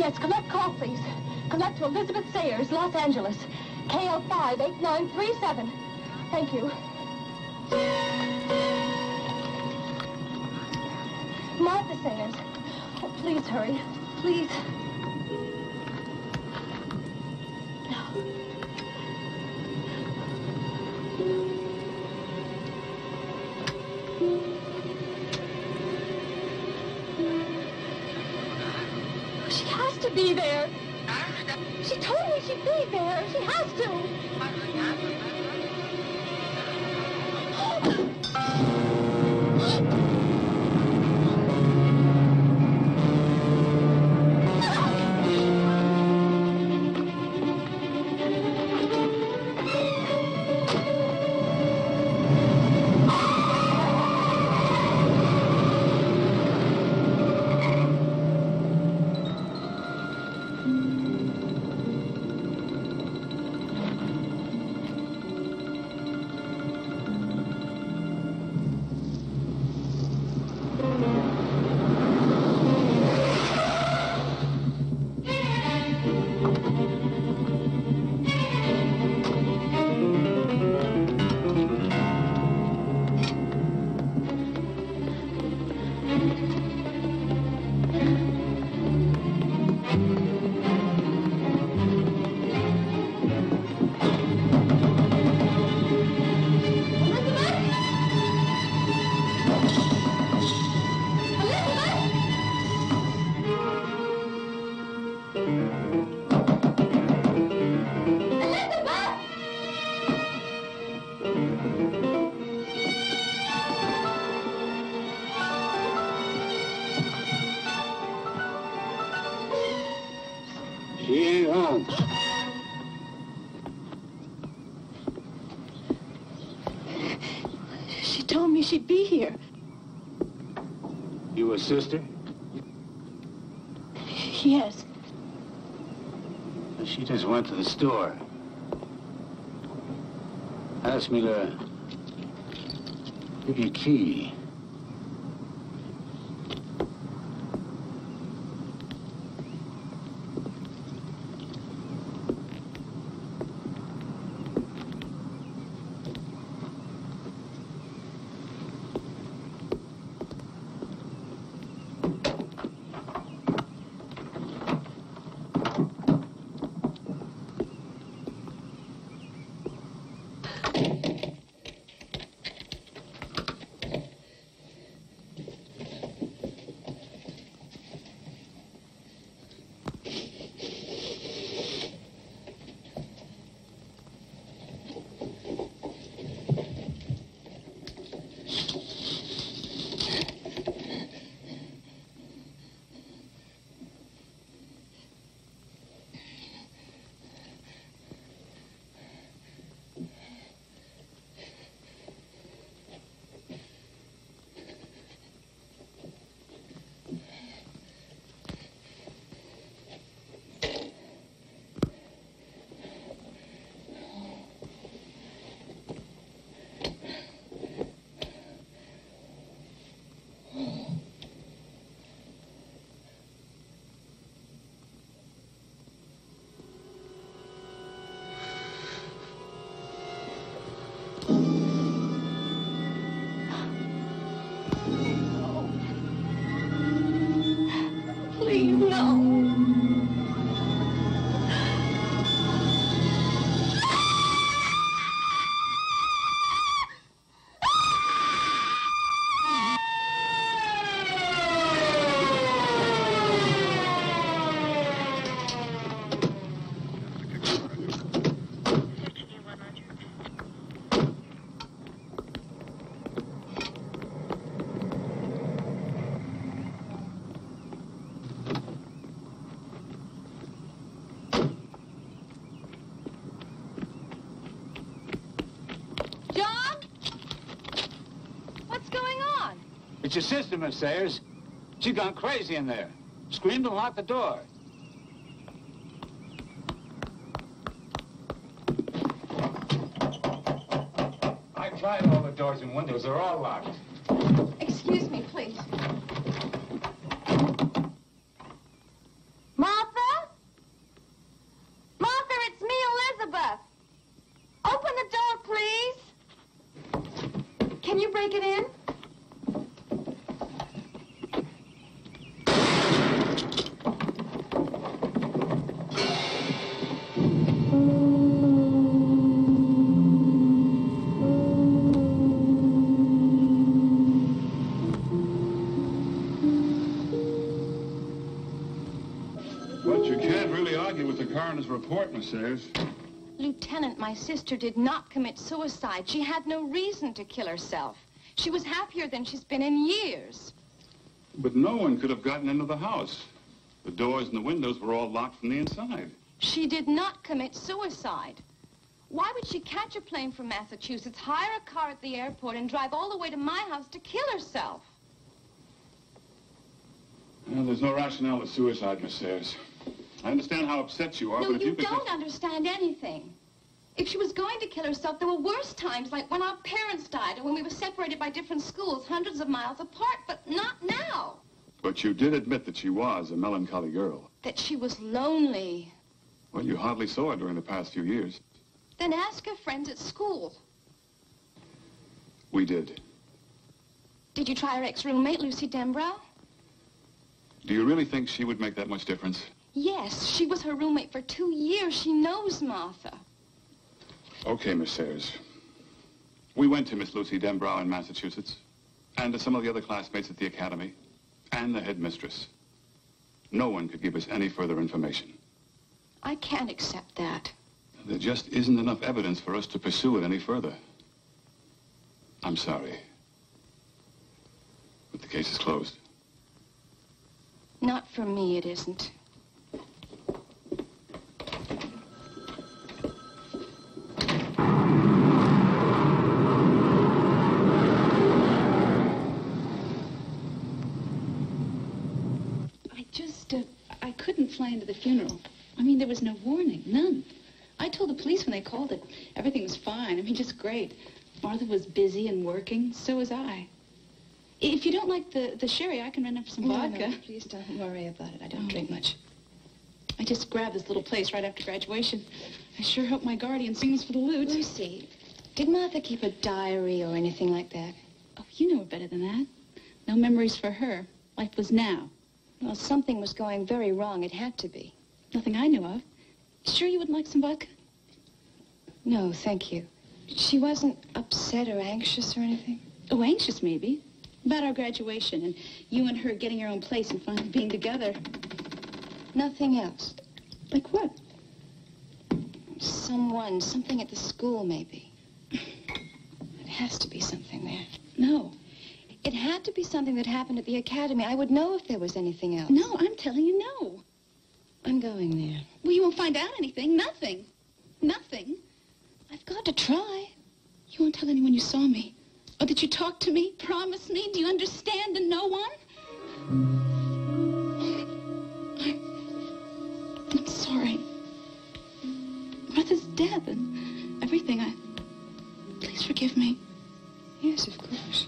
Yes, collect call, please. Collect to Elizabeth Sayers, Los Angeles. KL58937. Thank you. Martha Sayers. Oh, please hurry. Please. She has to be there. She told me she'd be there. She has to. She told me she'd be here. You a sister? Yes. She just went to the store. Asked me to give you a key. Please, no. It's your sister, Miss Sayers. She's gone crazy in there. Screamed and locked the door. I tried all the doors and windows. They're all locked. Excuse me, please. Martha? can't really argue with the coroner's report, Miss Sayers. Lieutenant, my sister did not commit suicide. She had no reason to kill herself. She was happier than she's been in years. But no one could have gotten into the house. The doors and the windows were all locked from the inside. She did not commit suicide. Why would she catch a plane from Massachusetts, hire a car at the airport, and drive all the way to my house to kill herself? Well, there's no rationale to suicide, Miss Sayers. I understand how upset you are, No, but if you you could... don't understand anything. If she was going to kill herself, there were worse times, like when our parents died or when we were separated by different schools, hundreds of miles apart, but not now. But you did admit that she was a melancholy girl. That she was lonely. Well, you hardly saw her during the past few years. Then ask her friends at school. We did. Did you try her ex-roommate, Lucy Denbrow? Do you really think she would make that much difference? Yes, she was her roommate for 2 years. She knows Martha. Okay, Miss Sayers. We went to Miss Lucy Denbrow in Massachusetts, and to some of the other classmates at the academy, and the headmistress. No one could give us any further information. I can't accept that. There just isn't enough evidence for us to pursue it any further. I'm sorry. But the case is closed. Not for me, it isn't. I couldn't fly into the funeral. I mean, there was no warning, none. I told the police when they called it. Everything was fine. I mean, just great. Martha was busy and working. So was I. If you don't like the sherry, I can run up some vodka. No, please don't worry about it. I don't drink much. I just grabbed this little place right after graduation. I sure hope my guardian sings for the loot. Lucy, did Martha keep a diary or anything like that? Oh, you know her better than that. No memories for her. Life was now. Well, something was going very wrong. It had to be. Nothing I knew of. Sure you wouldn't like some vodka? No, thank you. She wasn't upset or anxious or anything? Oh, anxious maybe. About our graduation and you and her getting your own place and finally being together. Nothing else? Like what? Something at the school, maybe. It has to be something there. No. It had to be something that happened at the academy. I would know if there was anything else. No, I'm telling you no. I'm going there. Well, you won't find out anything. Nothing. Nothing. I've got to try. You won't tell anyone you saw me? Or that you talked to me? Promise me? Do you understand? And no one? I'm sorry. Martha's dead and everything. Please forgive me. Yes, of course.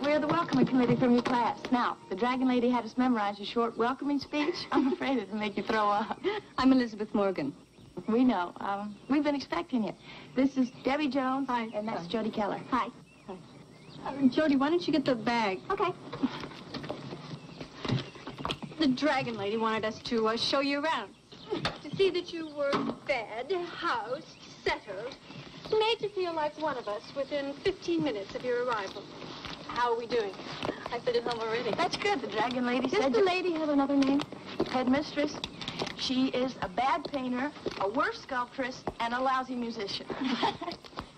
We're the welcoming committee from your class. Now, the Dragon Lady had us memorize a short welcoming speech. I'm afraid it'll make you throw up. I'm Elizabeth Morgan. We know. We've been expecting you. This is Debbie Jones. Hi. And that's Jody Keller. Hi. Jody, why don't you get the bag? Okay. The dragon lady wanted us to show you around. To see that you were fed, housed, settled. Made to feel like one of us within 15 minutes of your arrival. How are we doing? I fit at home already. That's good. The dragon lady Does said... the lady have another name? Headmistress. She is a bad painter, a worse sculptress, and a lousy musician.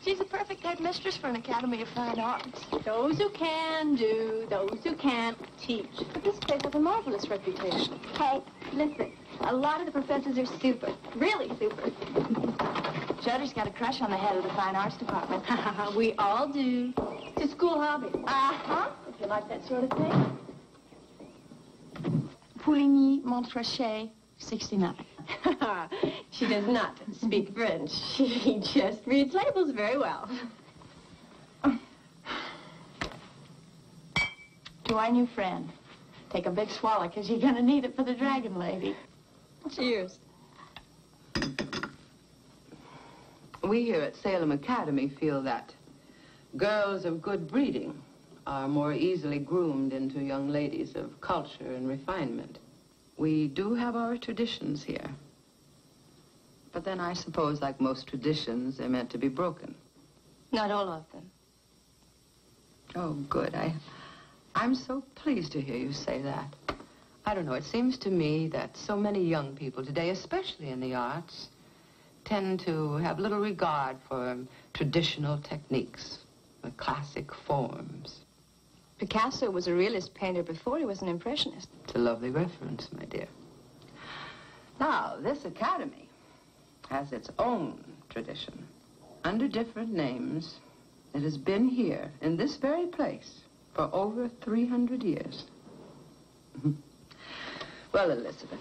She's a perfect headmistress for an Academy of Fine Arts. Those who can do, those who can't teach. But this place has a marvelous reputation. Hey, listen. A lot of the professors are super. Really super. Jody's got a crush on the head of the Fine Arts Department. We all do. It's a school hobby. Uh-huh. If you like that sort of thing. Pouligny, Montrachet, 69. She does not speak French. She just reads labels very well. To our new friend. Take a big swallow, because you're going to need it for the dragon lady. Cheers. We here at Salem Academy feel that girls of good breeding are more easily groomed into young ladies of culture and refinement. We do have our traditions here. But then I suppose, like most traditions, they're meant to be broken. Not all of them. Oh, good. I'm so pleased to hear you say that. I don't know, it seems to me that so many young people today, especially in the arts, tend to have little regard for traditional techniques, the classic forms. Picasso was a realist painter before he was an impressionist. It's a lovely reference, my dear. Now, this academy has its own tradition. Under different names, it has been here, in this very place, for over 300 years. Well, Elizabeth,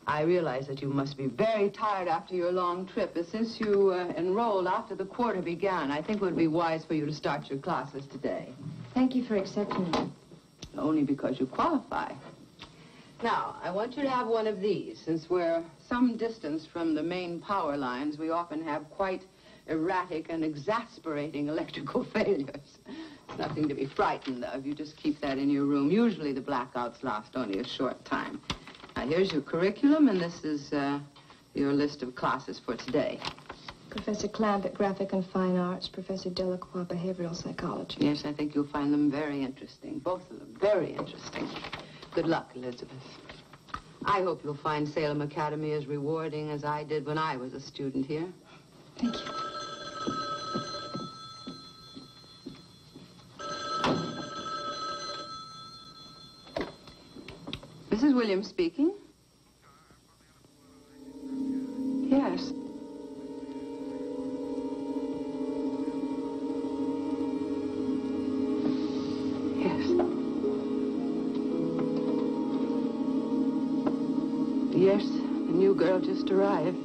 I realize that you must be very tired after your long trip, but since you enrolled after the quarter began, I think it would be wise for you to start your classes today. Thank you for accepting me. Only because you qualify. Now, I want you to have one of these. Since we're some distance from the main power lines, we often have quite erratic and exasperating electrical failures. It's nothing to be frightened of. You just keep that in your room. Usually the blackouts last only a short time. Now, here's your curriculum, and this is your list of classes for today. Professor Clampett, Graphic and Fine Arts. Professor Delacroix, Behavioral Psychology. Yes, I think you'll find them very interesting. Both of them very interesting. Good luck, Elizabeth. I hope you'll find Salem Academy as rewarding as I did when I was a student here. Thank you. Mrs. Williams speaking. Yes. Yes, the new girl just arrived.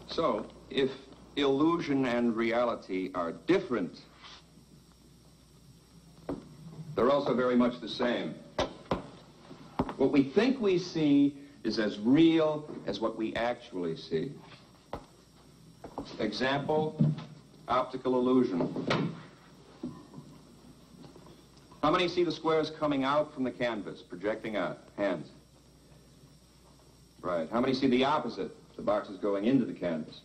So, if illusion and reality are different, they're also very much the same. What we think we see is as real as what we actually see. Example, optical illusion. How many see the squares coming out from the canvas, projecting out? Hands. Right. How many see the opposite? The boxes going into the canvas.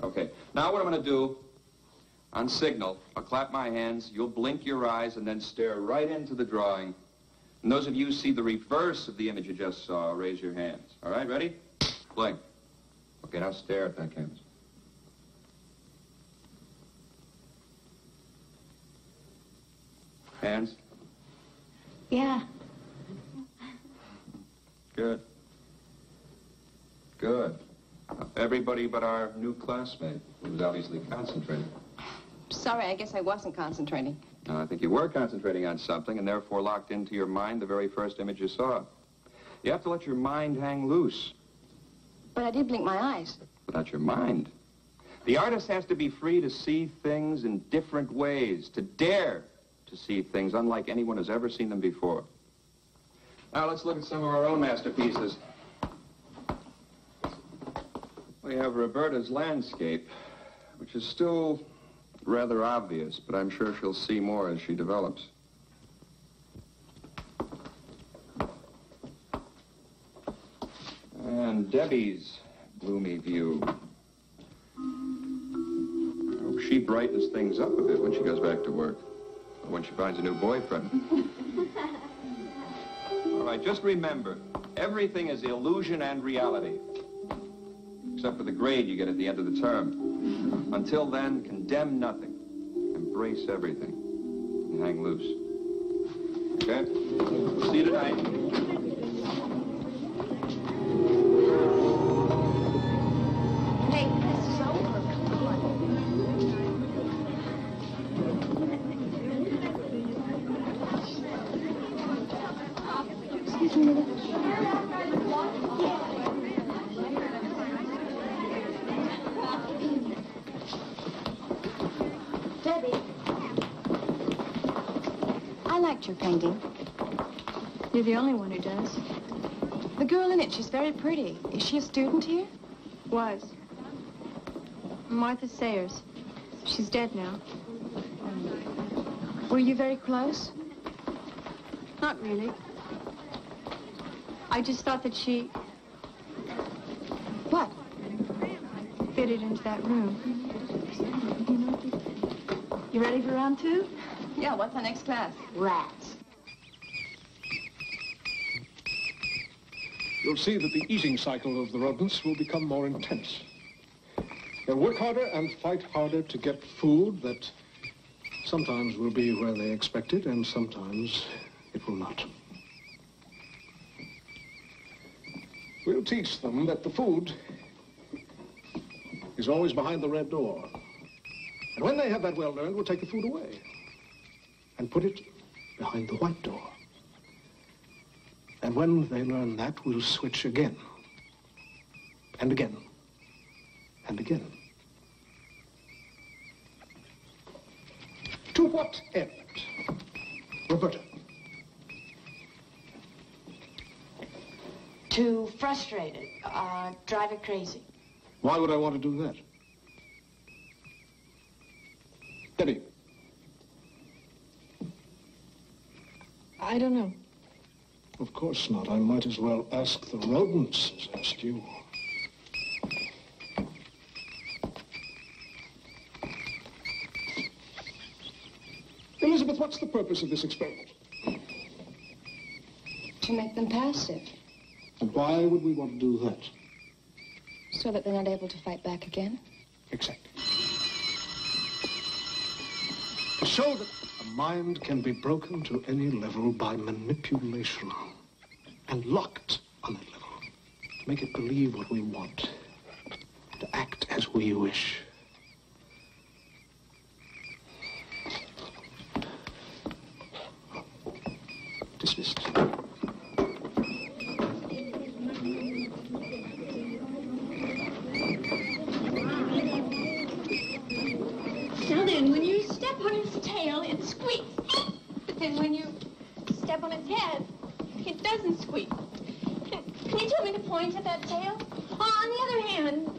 Okay. Now what I'm going to do, on signal, I'll clap my hands, you'll blink your eyes, and then stare right into the drawing. And those of you who see the reverse of the image you just saw, raise your hands. All right, ready? Blink. Okay, now stare at that canvas. Hands? Yeah. Good. Good. Everybody but our new classmate, who was obviously concentrating. Sorry, I guess I wasn't concentrating. No, I think you were concentrating on something and therefore locked into your mind the very first image you saw. You have to let your mind hang loose. But I did blink my eyes. But not your mind. The artist has to be free to see things in different ways, to dare to see things unlike anyone has ever seen them before. Now let's look at some of our own masterpieces. We have Roberta's landscape, which is still rather obvious, but I'm sure she'll see more as she develops. And Debbie's gloomy view. I hope she brightens things up a bit when she goes back to work, or when she finds a new boyfriend. All right, just remember, everything is illusion and reality. Except for the grade you get at the end of the term. Until then, condemn nothing. Embrace everything. And hang loose. Okay? See you tonight. Hey, this is over. Come on. Excuse me. Debbie, I liked your painting. You're the only one who does. The girl in it, she's very pretty. Is she a student here? Was. Martha Sayers. She's dead now. Were you very close? Not really. I just thought that she What? fitted into that room. You ready for round two? Yeah, what's our next class? Rats. You'll see that the eating cycle of the rodents will become more intense. They'll work harder and fight harder to get food that sometimes will be where they expect it and sometimes it will not. We'll teach them that the food is always behind the red door. And when they have that well learned, we'll take the food away and put it behind the white door. And when they learn that, we'll switch again and again and again. To what end? Roberta. To frustrate it, drive it crazy. Why would I want to do that? Debbie. I don't know. Of course not. I might as well ask the rodents as ask you. Elizabeth, what's the purpose of this experiment? To make them passive, And why would we want to do that? so that they're not able to fight back again. Exactly. To show that a mind can be broken to any level by manipulation and locked on that level. To make it believe what we want. To act as we wish. Dismissed. Now then, when you step on its tail, it squeaks. But then when you step on its head, it doesn't squeak. Can you tell me the point of that tail? Oh, on the other hand,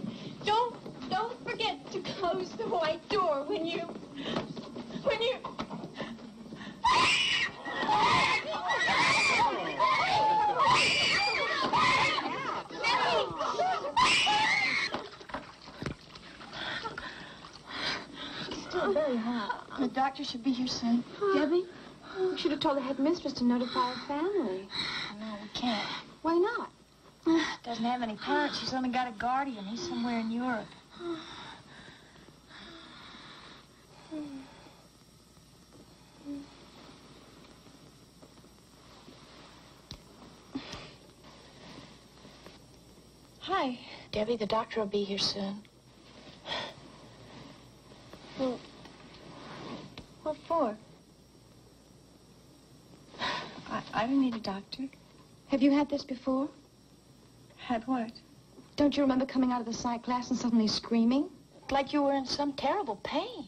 don't forget to close the white door when you... Still very hot. The doctor should be here soon. Debbie, we should have told the headmistress to notify our family. No, we can't. Why not? Doesn't have any parents. She's only got a guardian. He's somewhere in Europe. Hi. Debbie, the doctor will be here soon. Well, what for? I don't need a doctor. Have you had this before? Had what? Don't you remember coming out of the psych class and suddenly screaming? Like you were in some terrible pain.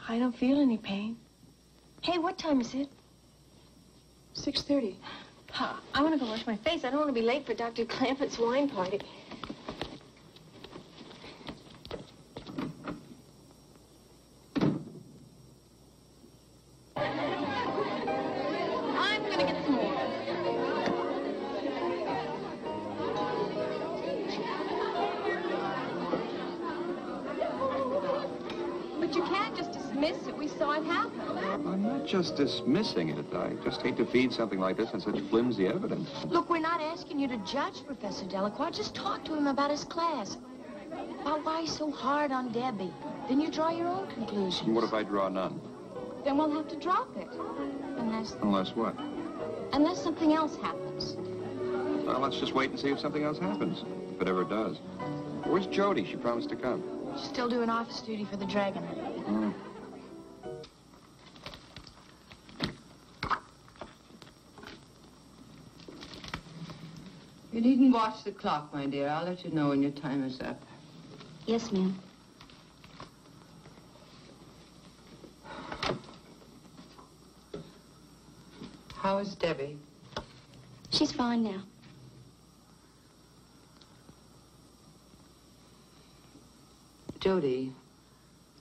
I don't feel any pain. Hey, what time is it? 6:30. Pa, I want to go wash my face. I don't want to be late for Dr. Clampett's wine party. I'm gonna get some more. But you can't just dismiss it. We saw it happen. I'm not just dismissing it. I just hate to feed something like this on such flimsy evidence. Look, we're not asking you to judge Professor Delacroix. Just talk to him about his class. About why he's so hard on Debbie. Then you draw your own conclusions. And what if I draw none? Then we'll have to drop it. Unless what? Unless something else happens. Well, let's just wait and see if something else happens. If it ever does. Where's Jody? She promised to come. She's still doing office duty for the Dragon. You needn't watch the clock, my dear. I'll let you know when your time is up. Yes, ma'am. How is Debbie? She's fine now. Jody,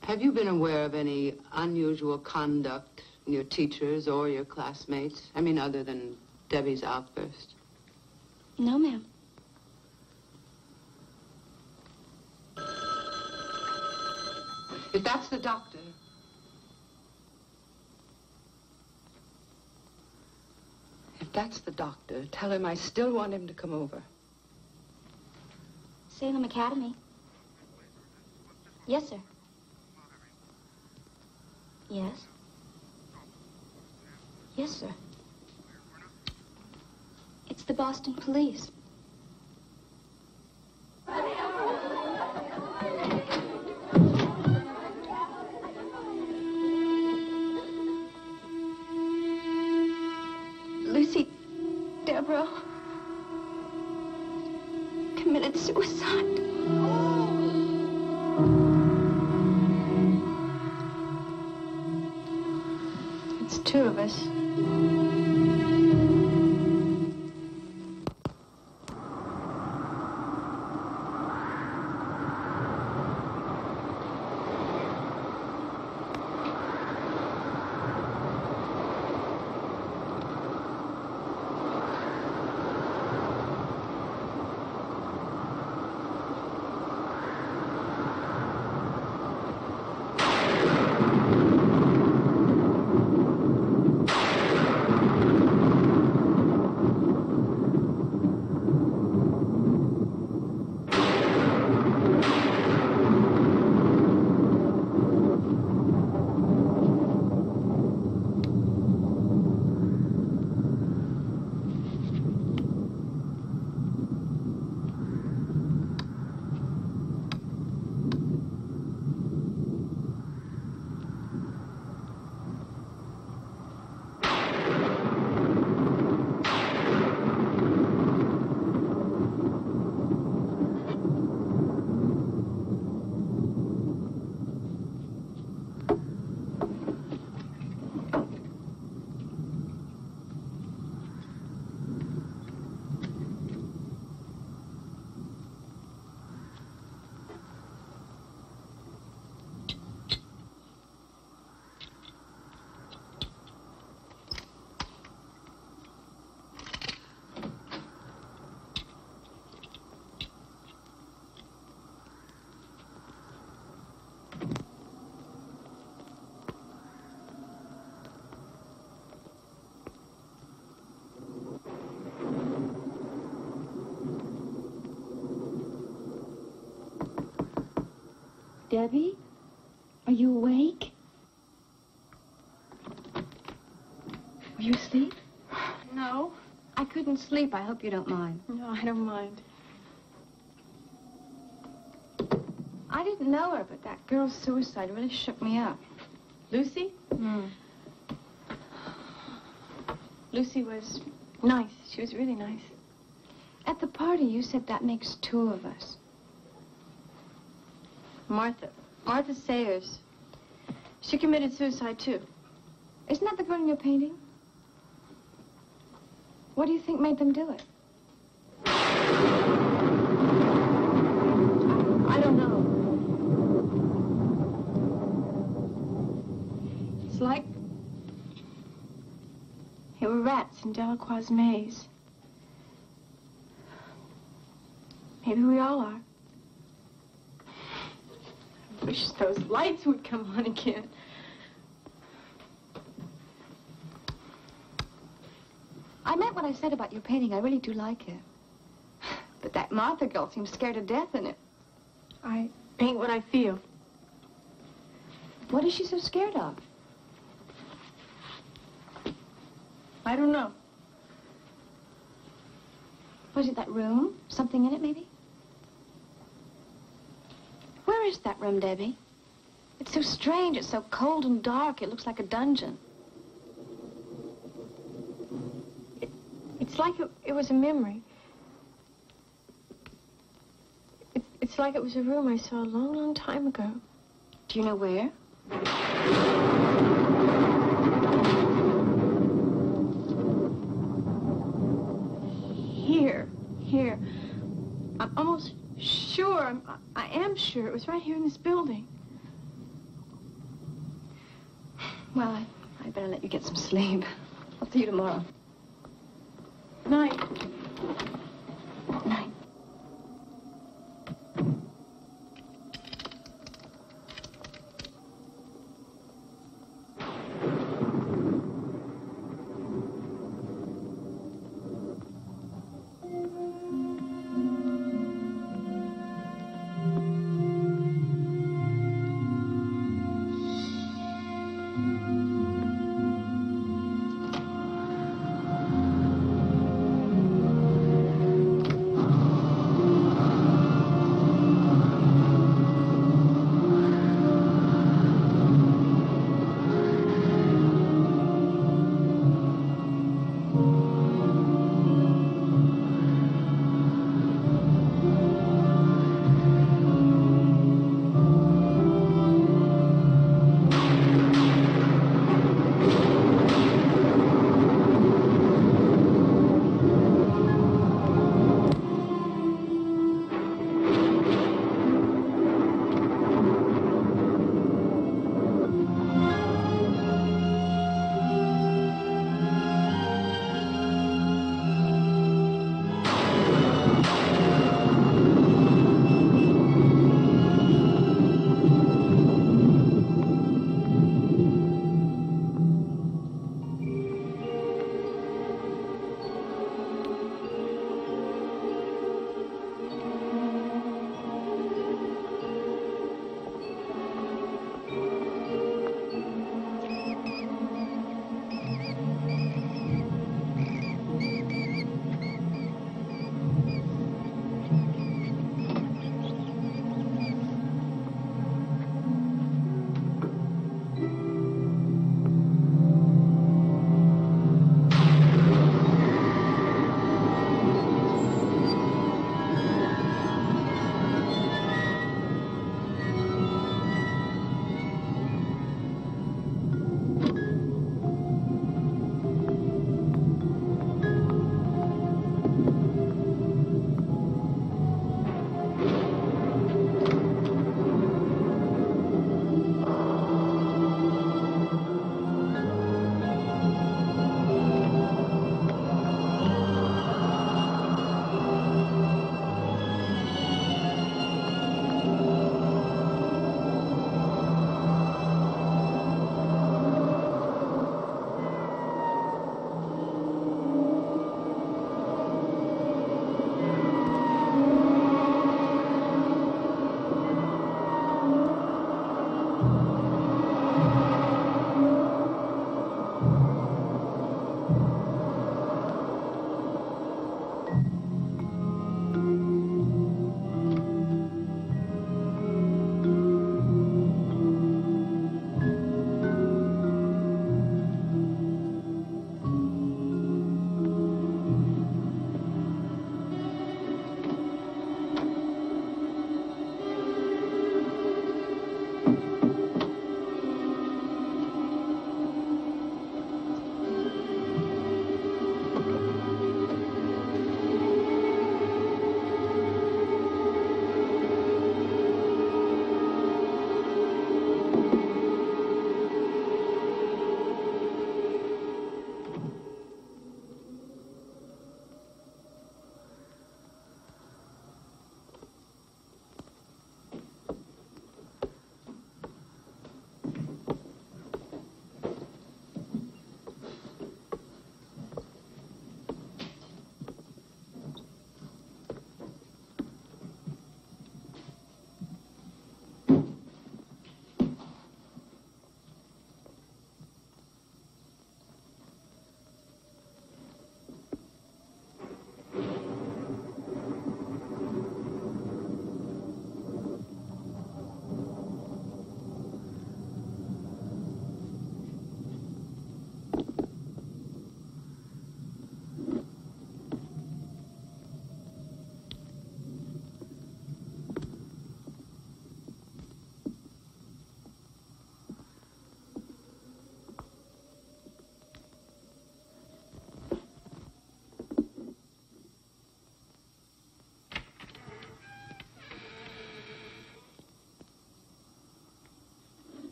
have you been aware of any unusual conduct in your teachers or your classmates? I mean, other than Debbie's outburst. No, ma'am. If that's the doctor. If that's the doctor, tell him I still want him to come over. Salem Academy. Yes, sir. Yes. Yes, sir. It's the Boston Police. Lucy Deborah committed suicide. It's two of us. Debbie, are you awake? Were you asleep? No. I couldn't sleep. I hope you don't mind. No, I don't mind. I didn't know her, but that girl's suicide really shook me up. Lucy? Lucy was nice. She was really nice. At the party, you said that makes two of us. Martha Sayers. She committed suicide, too. Isn't that the girl in your painting? What do you think made them do it? I don't know. It's like there were rats in Delacroix's maze. Maybe we all are. I wish those lights would come on again. I meant what I said about your painting. I really do like it. But that Martha girl seems scared to death in it. I paint what I feel. What is she so scared of? I don't know. Was it that room? Something in it, maybe? Where is that room, Debbie? It's so strange. It's so cold and dark. It looks like a dungeon. It's like it was a memory. It's like it was a room I saw a long, long time ago. Do you know where? Here. I'm almost sure, I am sure it was right here in this building. Well, I better let you get some sleep. I'll see you tomorrow. Night. Night.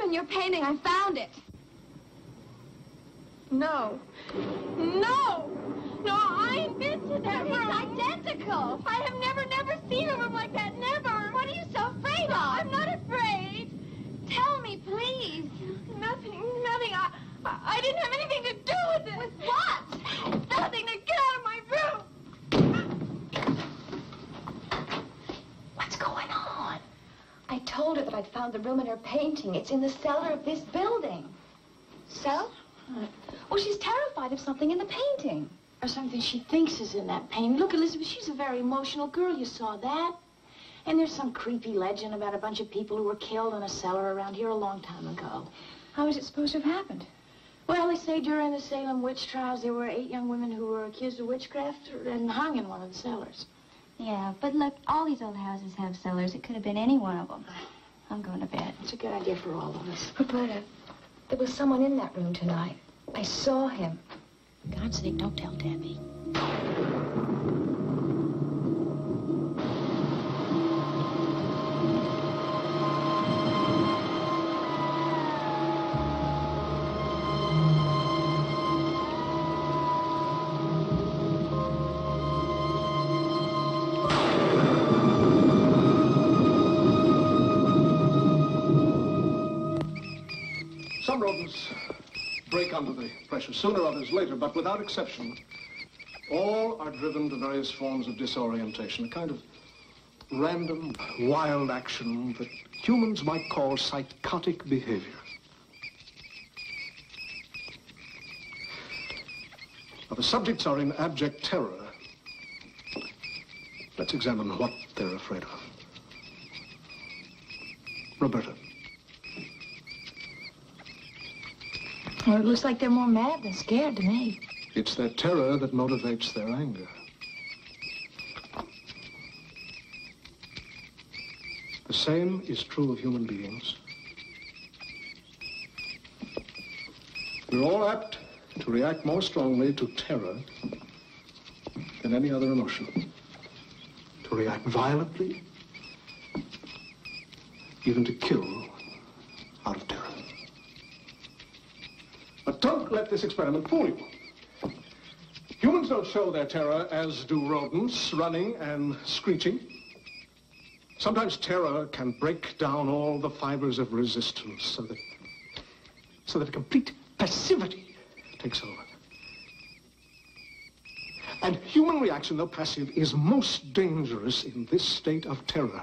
in your painting. I found it. No. No! No, I invented that room. It's identical. I have never seen a room like that. Never. What are you so afraid of? I'm not afraid. Tell me, please. Nothing. I didn't have anything to do with it. With what? Nothing. Now get out of my room. What's going on? I told her that I'd found the room in her painting. It's in the cellar of this building. So? Well, she's terrified of something in the painting. Or something she thinks is in that painting. Look, Elizabeth, she's a very emotional girl. You saw that. And there's some creepy legend about a bunch of people who were killed in a cellar around here a long time ago. How is it supposed to have happened? Well, they say during the Salem witch trials, there were 8 young women who were accused of witchcraft and hung in one of the cellars. Yeah, but look, all these old houses have cellars. It could have been any one of them. I'm going to bed. It's a good idea for all of us. Roberta, there was someone in that room tonight. I saw him. For God's sake, don't tell Debbie. Some rodents break under the pressure, sooner others later, but without exception, all are driven to various forms of disorientation, a kind of random, wild action that humans might call psychotic behavior. Now, the subjects are in abject terror. Let's examine what they're afraid of. Roberta. Well, it looks like they're more mad than scared to me. It's their terror that motivates their anger. The same is true of human beings. We're all apt to react more strongly to terror than any other emotion. To react violently, even to kill out of terror. But don't let this experiment fool you. Humans don't show their terror as do rodents, running and screeching. Sometimes terror can break down all the fibers of resistance so that a complete passivity takes over. And human reaction, though passive, is most dangerous in this state of terror.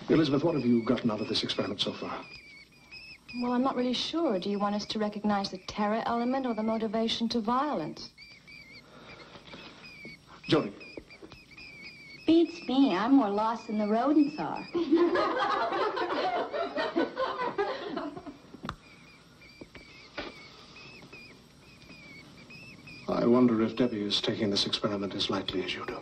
Elizabeth, what have you gotten out of this experiment so far? Well, I'm not really sure. Do you want us to recognize the terror element or the motivation to violence? Jody. Beats me. I'm more lost than the rodents are. I wonder if Debbie is taking this experiment as lightly as you do.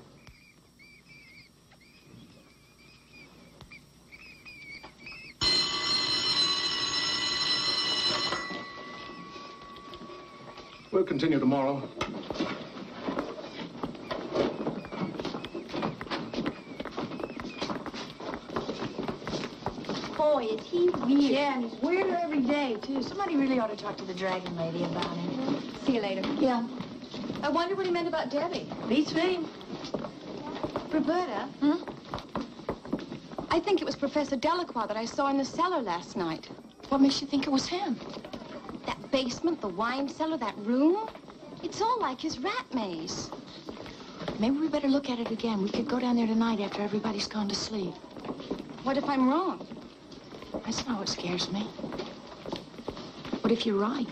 We'll continue tomorrow. Boy, is he weird. Yeah, and he's weirder every day, too. Somebody really ought to talk to the dragon lady about him. See you later. Yeah. I wonder what he meant about Debbie. Beats me. Roberta? I think it was Professor Delacroix that I saw in the cellar last night. What makes you think it was him? That basement, the wine cellar, that room. It's all like his rat maze. Maybe we better look at it again. We could go down there tonight after everybody's gone to sleep. What if I'm wrong? That's not what scares me. What if you're right?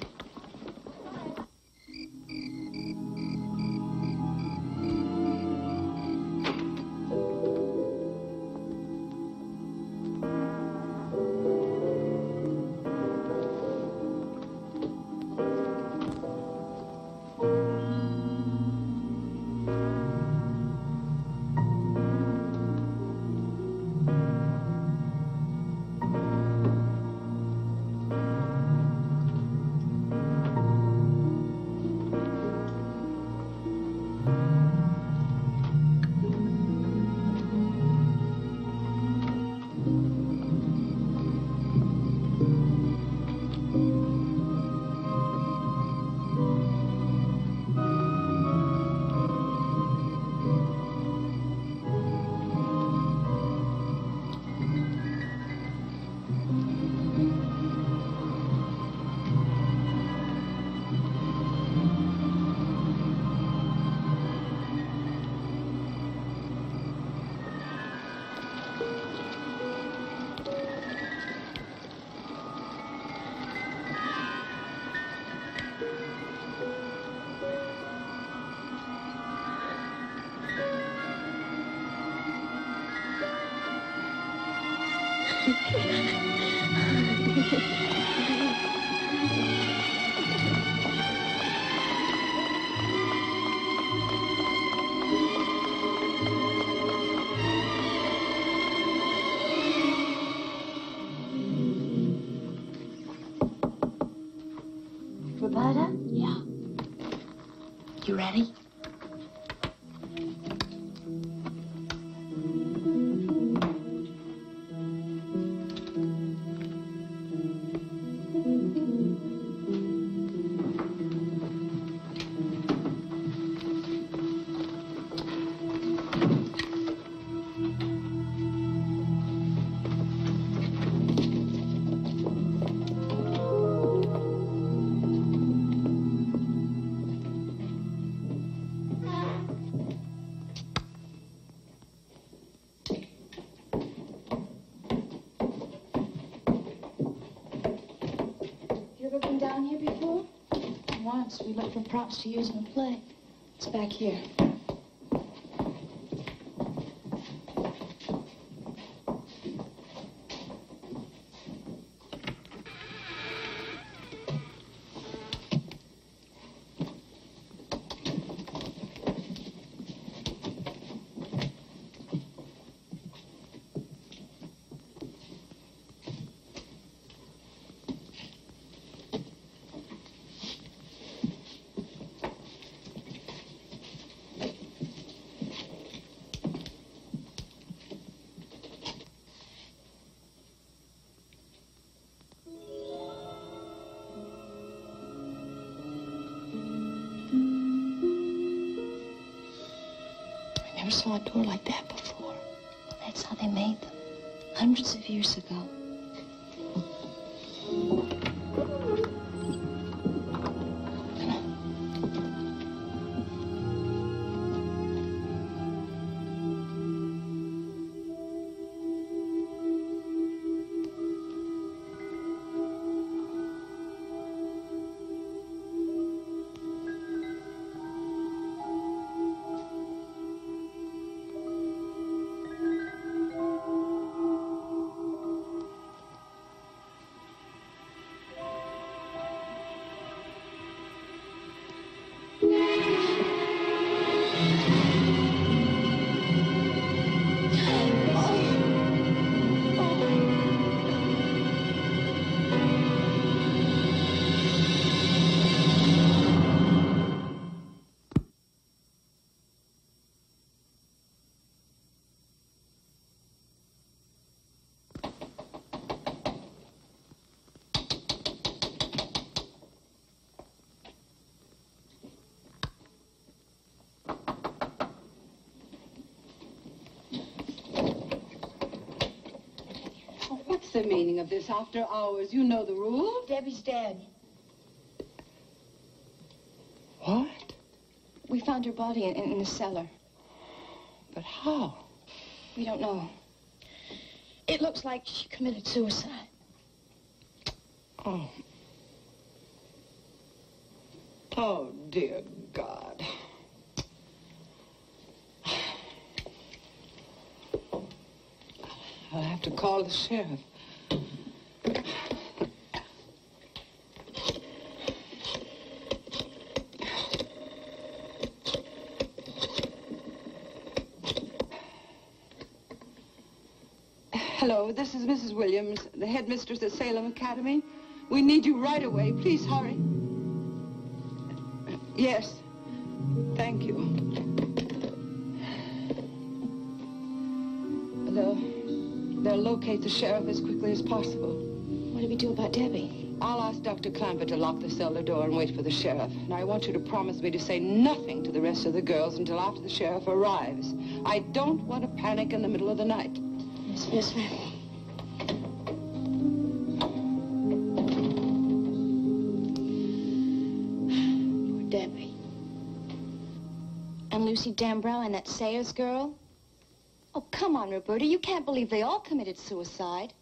Roberta? Yeah. You ready? Down here before? Once. We looked for props to use in a play. It's back here. Never saw a door like that before. That's how they made them. Hundreds of years ago. What's the meaning of this after hours? You know the rule. Debbie's dead. What? We found her body in the cellar. But how? We don't know. It looks like she committed suicide. Oh. Oh, dear God. I'll have to call the sheriff. Hello, this is Mrs. Williams, the headmistress at Salem Academy. We need you right away. Please hurry. Yes. Thank you. They'll locate the sheriff as quickly as possible. What do we do about Debbie? I'll ask Dr. Clamper to lock the cellar door and wait for the sheriff. Now, I want you to promise me to say nothing to the rest of the girls until after the sheriff arrives. I don't want to panic in the middle of the night. Yes, ma'am. Poor Debbie. And Lucy Dambrow and that Sayers girl? Oh, come on, Roberta. You can't believe they all committed suicide.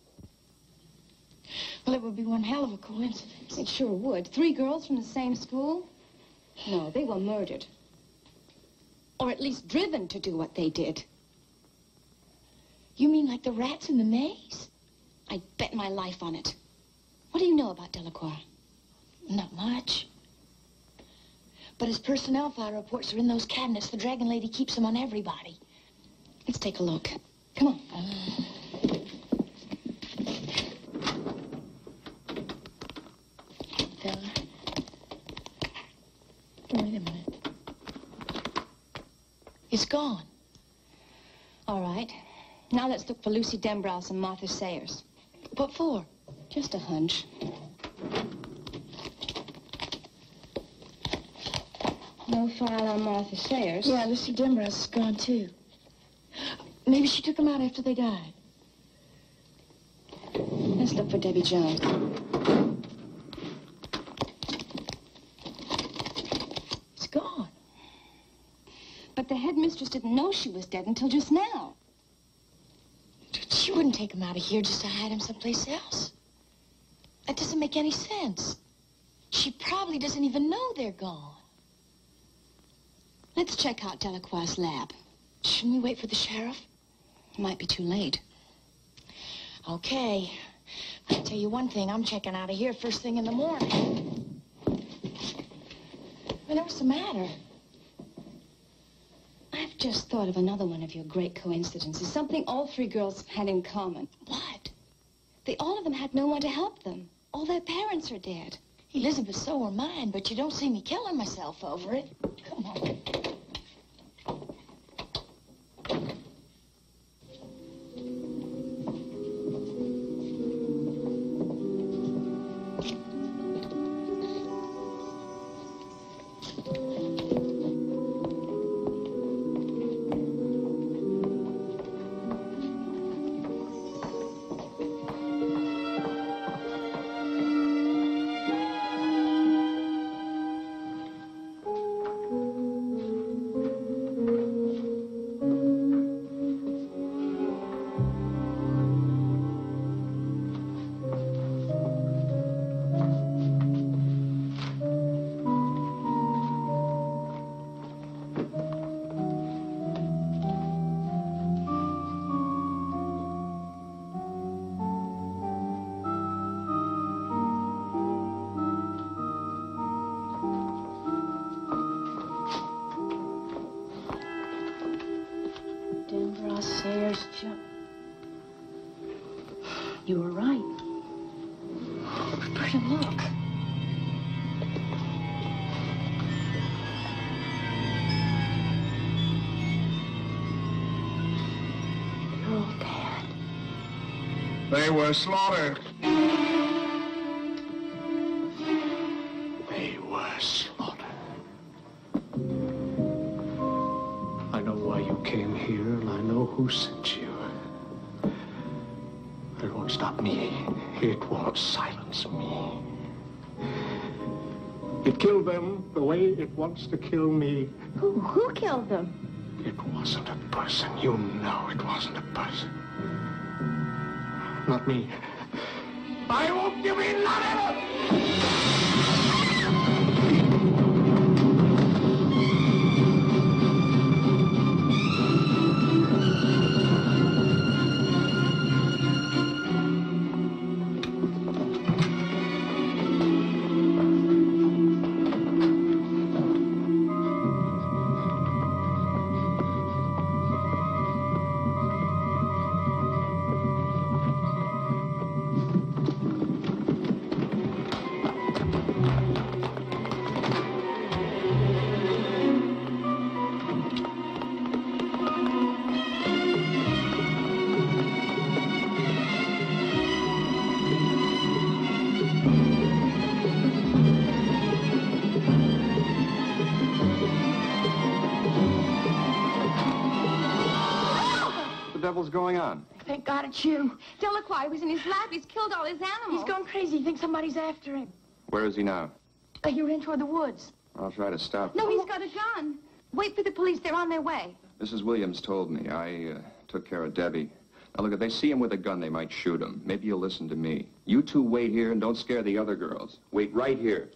Well, it would be one hell of a coincidence. It sure would. 3 girls from the same school? No, they were murdered. Or at least driven to do what they did. You mean like the rats in the maze? I'd bet my life on it. What do you know about Delacroix? Not much. But his personnel file reports are in those cabinets. The Dragon Lady keeps them on everybody. Let's take a look. Come on. Fella. Wait a minute. It's gone. All right. Now let's look for Lucy Dembrowse and Martha Sayers. What for? Just a hunch. No file on Martha Sayers. Yeah, Lucy Dembrowse is gone, too. Maybe she took them out after they died. Let's look for Debbie Jones. It's gone. But the headmistress didn't know she was dead until just now. She wouldn't take them out of here just to hide them someplace else. That doesn't make any sense. She probably doesn't even know they're gone. Let's check out Delacroix's lab. Shouldn't we wait for the sheriff? It might be too late. Okay. I'll tell you one thing. I'm checking out of here first thing in the morning. What's the matter? I've just thought of another one of your great coincidences. Something all three girls had in common. What? They all of them had no one to help them. All their parents are dead. Elizabeth, so are mine, but you don't see me killing myself over it. Come on. You were right. Pretty look. You're all dead. They were slaughtered. They were slaughtered. I know why you came here, and I know who sent you. It won't stop me. It won't silence me. It killed them the way it wants to kill me. Who killed them? It wasn't a person. You know it wasn't a person. Not me. I won't give in, not ever! What's going on? Thank God it's you. Delacroix was in his lab. He's killed all his animals. He's gone crazy. He thinks somebody's after him. Where is he now? He ran toward the woods. I'll try to stop him. No, he's got a gun. Wait for the police. They're on their way. Mrs. Williams told me. I took care of Debbie. Now, look, if they see him with a gun, they might shoot him. Maybe you'll listen to me. You two wait here and don't scare the other girls. Wait right here.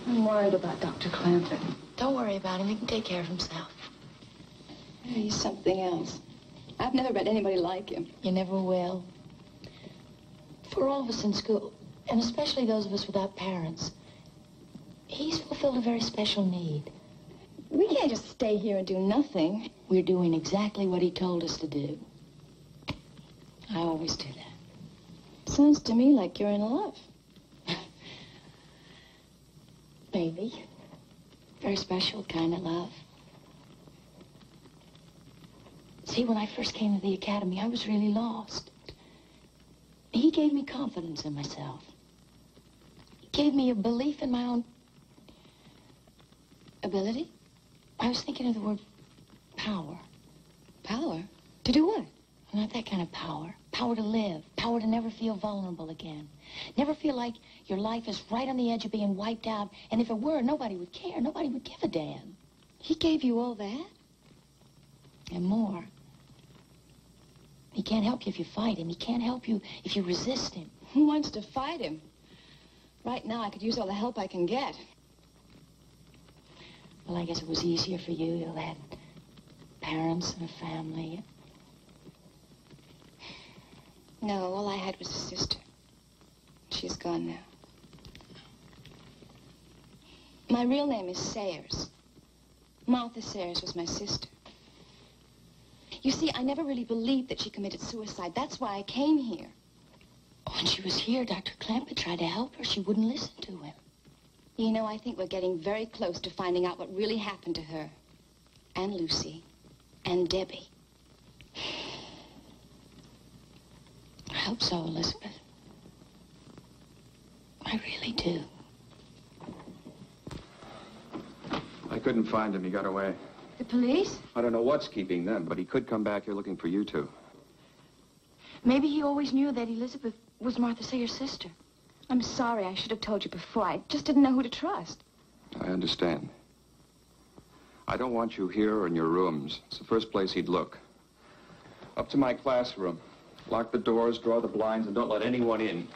I'm worried about Dr. Clampett. Don't worry about him. He can take care of himself. He's something else. I've never met anybody like him. You never will. For all of us in school, and especially those of us without parents, he's fulfilled a very special need. We can't just stay here and do nothing. We're doing exactly what he told us to do. I always do that. Sounds to me like you're in love. Maybe. Very special kind of love. See, when I first came to the academy, I was really lost. He gave me confidence in myself. He gave me a belief in my own ability. I was thinking of the word power. Power? To do what? Not that kind of power. Power to live. Power to never feel vulnerable again. Never feel like your life is right on the edge of being wiped out. And if it were, nobody would care. Nobody would give a damn. He gave you all that? And more. He can't help you if you fight him. He can't help you if you resist him. Who wants to fight him? Right now, I could use all the help I can get. Well, I guess it was easier for you. You had parents and a family. No, all I had was a sister. She's gone now. My real name is Sayers. Martha Sayers was my sister. You see, I never really believed that she committed suicide. That's why I came here. When she was here, Dr. Clampett tried to help her. She wouldn't listen to him. You know, I think we're getting very close to finding out what really happened to her. And Lucy. And Debbie. I hope so, Elizabeth. I really do. I couldn't find him. He got away. The police? I don't know what's keeping them, but he could come back here looking for you two. Maybe he always knew that Elizabeth was Martha Sayers' sister. I'm sorry. I should have told you before. I just didn't know who to trust. I understand. I don't want you here or in your rooms. It's the first place he'd look. Up to my classroom. Lock the doors, draw the blinds, and don't let anyone in.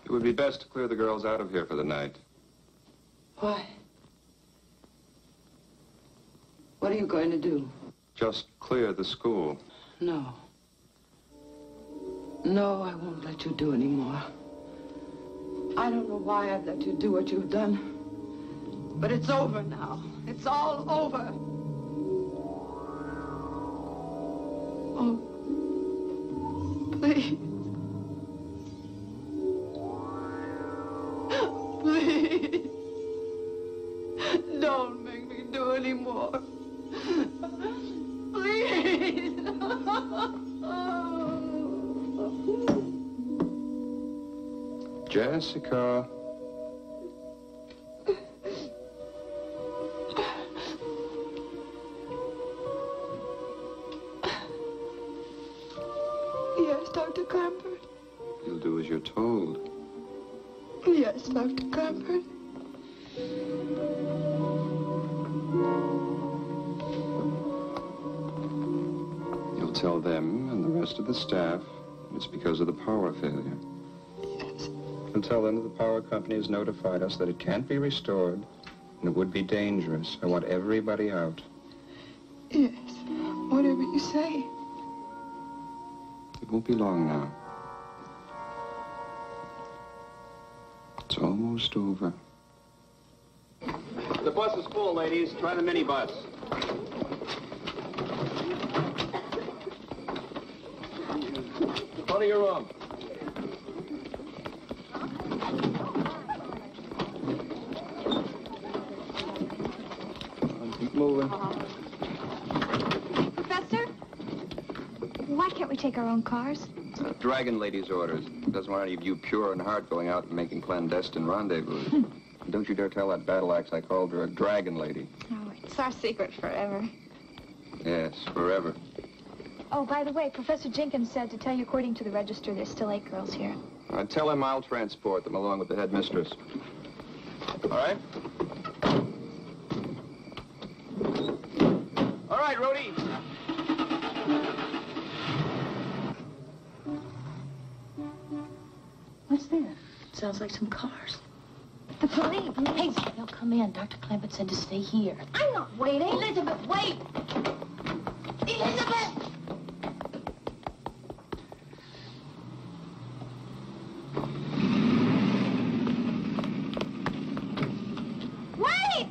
It would be best to clear the girls out of here for the night. Why? What are you going to do? Just clear the school. No. No, I won't let you do any more. I don't know why I've let you do what you've done. But it's over now. It's all over. Oh, please. Please. Don't make me do any more. Please. Jessica. Yes, Dr. Clampett. You'll do as you're told. Yes, Dr. Clampett. You'll tell them and the rest of the staff it's because of the power failure. Yes. And tell them that the power company has notified us that it can't be restored And it would be dangerous. I want everybody out. Yes, whatever you say. It won't be long now. It's almost over. The bus is full, ladies. Try the minibus. Go to your room. Keep moving. Professor? Why can't we take our own cars? Dragon Lady's orders. Doesn't want any of you pure in heart going out and making clandestine rendezvous. Don't you dare tell that battle axe I called her a Dragon Lady. Oh, it's our secret forever. Yes, forever. Oh, by the way, Professor Jenkins said to tell you according to the register there's still 8 girls here. Tell him I'll transport them along with the headmistress. All right? All right, Rhodey. What's that? Sounds like some cars. The police. Hey, they'll come in. Dr. Clement said to stay here. I'm not waiting. Elizabeth, wait! Elizabeth! Wait!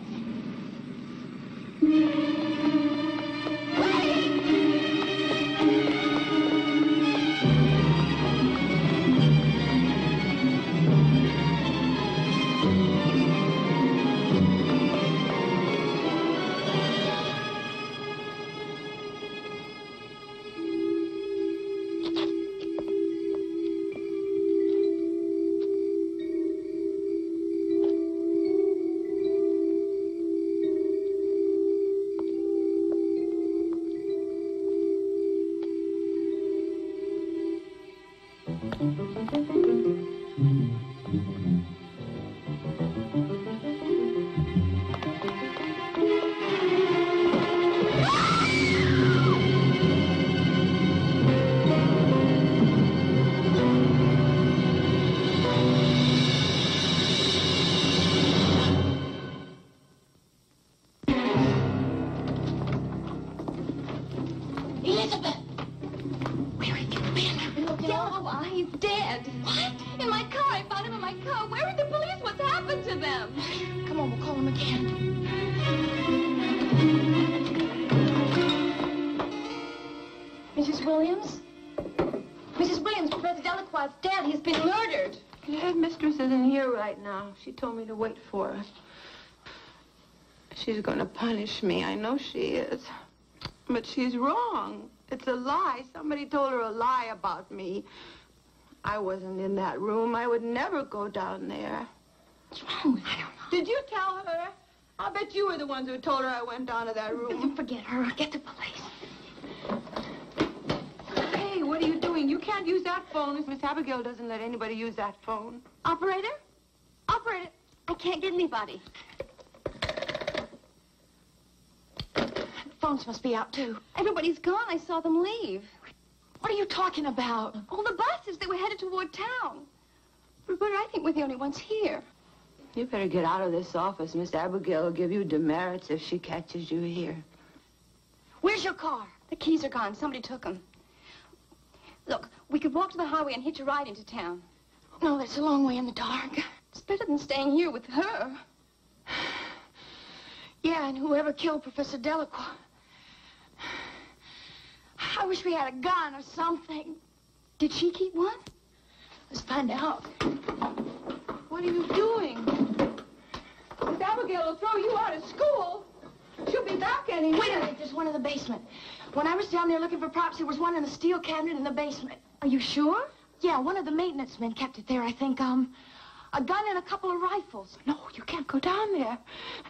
Elizabeth! Where have you been? Oh, he's dead. What? In my car. I found him in my car. Where are the police? What's happened to them? Come on, we'll call him again. Mrs. Williams? Mrs. Williams, Professor Delacroix's dead. He's been murdered. The headmistress isn't here right now. She told me to wait for her. She's going to punish me. I know she is. But she's wrong. It's a lie. Somebody told her a lie about me. I wasn't in that room. I would never go down there. What's wrong with her? I don't know. Did you tell her? I'll bet you were the ones who told her I went down to that room. Forget her. Get the police. Hey, what are you doing? You can't use that phone. Miss Abigail doesn't let anybody use that phone. Operator? Operator, I can't get anybody. Phones must be out, too. Everybody's gone. I saw them leave. What are you talking about? All the buses. They were headed toward town. Roberta, I think we're the only ones here. You better get out of this office. Miss Abigail will give you demerits if she catches you here. Where's your car? The keys are gone. Somebody took them. Look, we could walk to the highway and hitch a ride into town. No, that's a long way in the dark. It's better than staying here with her. Yeah, and whoever killed Professor Delacroix. I wish we had a gun or something. Did she keep one? Let's find out. What are you doing? Miss Abigail will throw you out of school. She'll be back any minute. Wait a minute, there's one in the basement. When I was down there looking for props, there was one in a steel cabinet in the basement. Are you sure? Yeah, one of the maintenance men kept it there, I think. A gun and a couple of rifles. No, you can't go down there.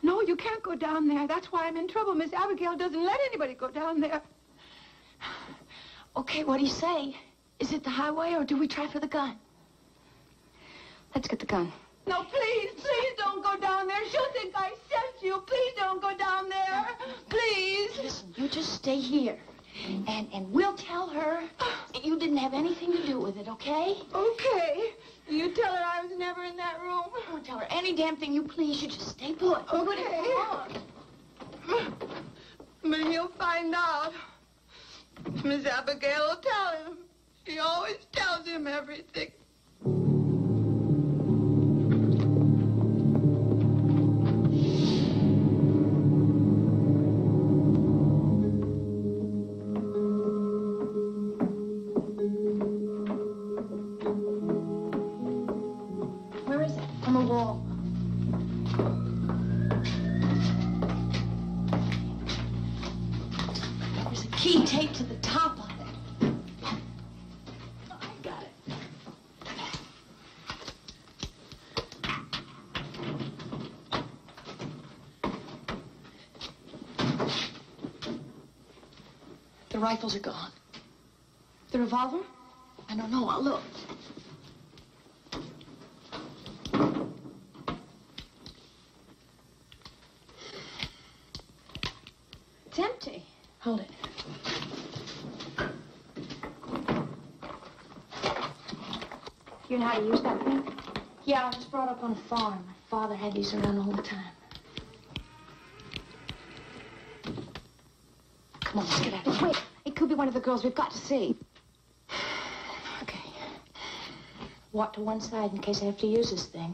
No, you can't go down there. That's why I'm in trouble. Miss Abigail doesn't let anybody go down there. Okay, what do you say? Is it the highway, or do we try for the gun? Let's get the gun. No, please don't go down there. She'll think I sent you. Please don't go down there. Please. Listen, you just stay here. And we'll tell her that you didn't have anything to do with it, okay? Okay. You tell her I was never in that room. Oh, tell her any damn thing you please. You just stay put. Okay. But he'll find out. Miss Abigail will tell him. She always tells him everything. Where is it? On the wall. There's a key taped to the top of it. Oh, I got it. The rifles are gone. The revolver? I don't know. I'll look. It's empty. Hold it. You know how to use that thing? Yeah, I was brought up on a farm. My father had these around all the time. Come on, let's get out of here. Wait, it could be one of the girls. We've got to see. Okay. Walk to one side in case I have to use this thing.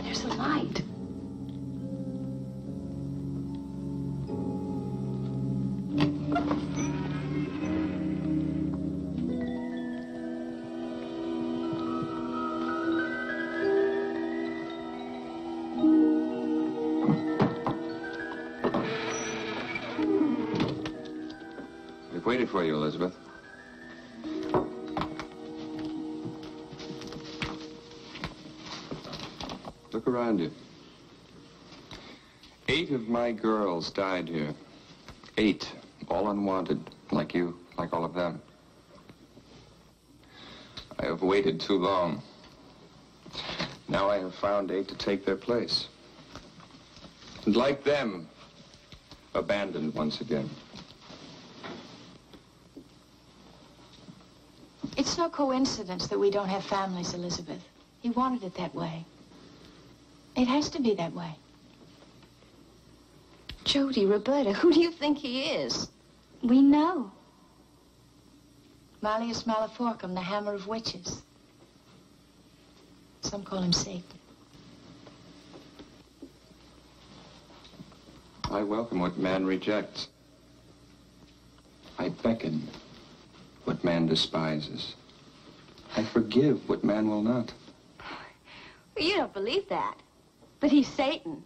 There's a light. We've waited for you, Elizabeth. Look around you. 8 of my girls died here. 8, all unwanted, like you, like all of them. I have waited too long. Now I have found 8 to take their place. And like them, abandoned once again. It's no coincidence that we don't have families, Elizabeth. He wanted it that way. It has to be that way. Jody, Roberta, who do you think he is? We know. Malleus Maleficarum, the hammer of witches. Some call him Satan. I welcome what man rejects. I beckon what man despises. I forgive what man will not. Well, you don't believe that. But he's Satan.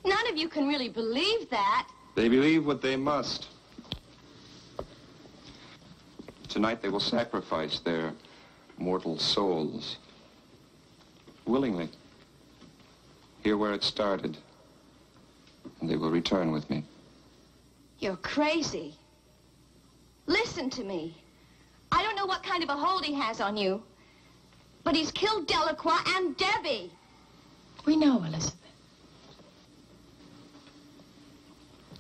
None of you can really believe that. They believe what they must. Tonight they will sacrifice their mortal souls. Willingly. Here where it started. And they will return with me. You're crazy. Listen to me. I don't know what kind of a hold he has on you, but he's killed Delacroix and Debbie. We know, Elizabeth.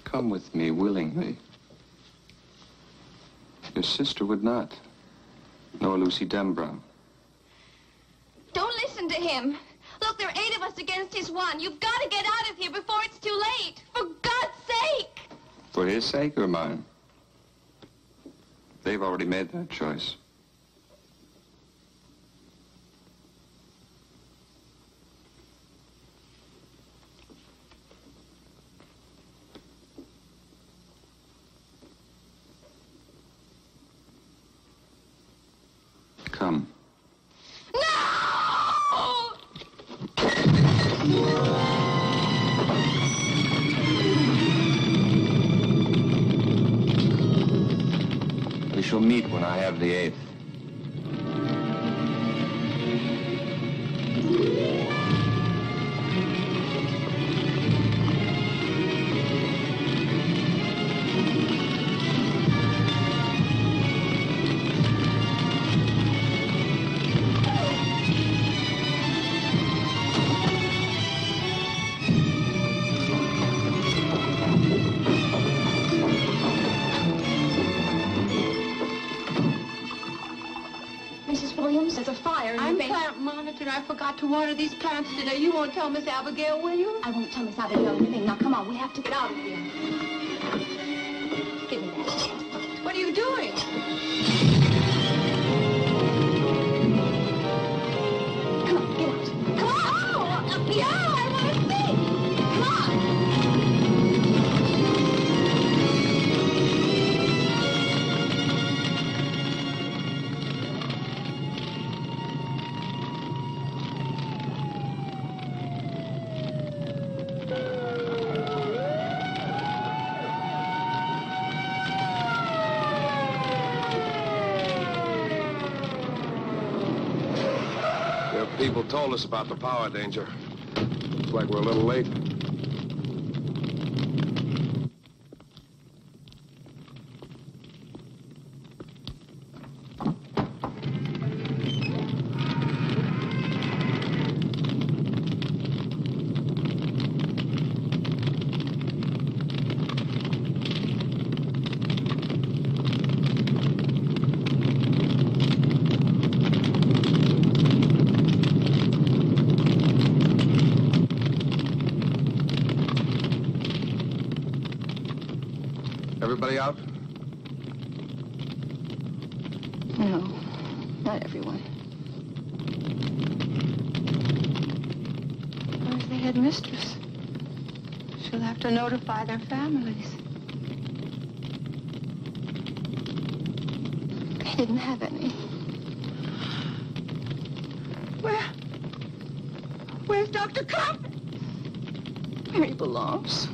Come with me willingly. Your sister would not, nor Lucy Dembrow. Don't listen to him. Look, there are 8 of us against his 1. You've got to get out of here before it's too late. For God's sake! For his sake or mine? They've already made that choice. Come. No! shall meet when I have the 8th. Mrs. Williams, there's a fire in I'm the basement. plant monitor. I forgot to water these plants today. You won't tell Miss Abigail, will you? I won't tell Miss Abigail anything. Now, come on, we have to get out of here. Give me that. What are you doing? Come on, get out. Come on! Oh, yeah, I want to see! Come on! People told us about the power danger. Looks like we're a little late. Everybody out? No, not everyone. Where's the headmistress? She'll have to notify their families. They didn't have any. Where's Dr. Cobb? Where he belongs.